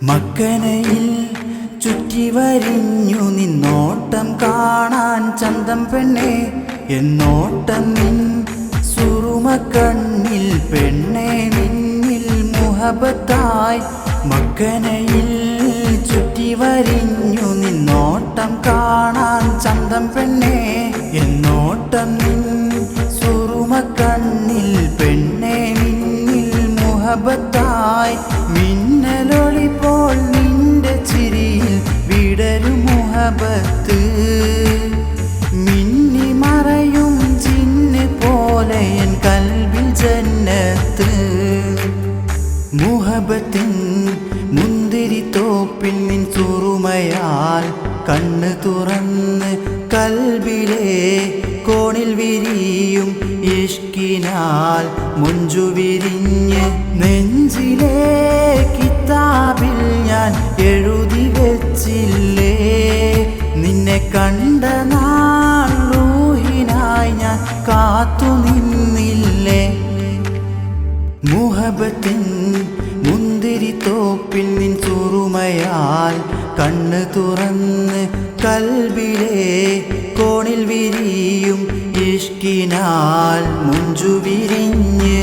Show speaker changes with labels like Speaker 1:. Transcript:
Speaker 1: മക്കനയിൽ ചുറ്റി വരിഞ്ഞു നിന്നോട്ടം കാണാൻ ചന്തം പെണ്ണെ എന്നോട്ടം നിൻ സുറുമക്കണ്ണിൽ പെണ്ണെ നിന്നിൽ മുഹബത്തായി. മക്കനയിൽ ചുറ്റി വരിഞ്ഞു നിന്നോട്ടം കാണാൻ ചന്തം പെണ്ണെ എന്നോട്ടം നിൻ സുറുമക്കണ്ണിൽ പെണ്ണെ നിന്നിൽ മുഹബത്തായി. മിന്നലൊളിപ്പോൾ നിന്റെ ചിരിയിൽ വിടരും മുഹബത്ത്, മിന്നി മറയും ജിന്ന് പോലെ എൻ കൽബിൽ ജന്നത്ത്. മുഹബത്തിൻ മുന്തിരിത്തോപ്പിൽ നിൻ സുറുമയാൽ കണ്ണ് തുറന്ന് കൽബിലെ കോണിൽ വിരിയും ഇഷ്കിനാൽ മുഞ്ചു വിരിഞ്ഞ് നെഞ്ചിലെ കിതാബിൽ ഞാൻ എഴുതി വെച്ചില്ലേ. നിന്നെ കണ്ട നാൾ റൂഹിനായി ഞാൻ കാത്തു നിന്നില്ലേ. മുഹബത്തിൻ മുന്തിരിത്തോപ്പിൽ നിൻ സുറുമയാൽ കണ്ണ് തുറന്ന് കൽബിലെ കോണിൽ വിരിയും ഇഷ്കിനാൽ മുഞ്ചു വിരിഞ്ഞ്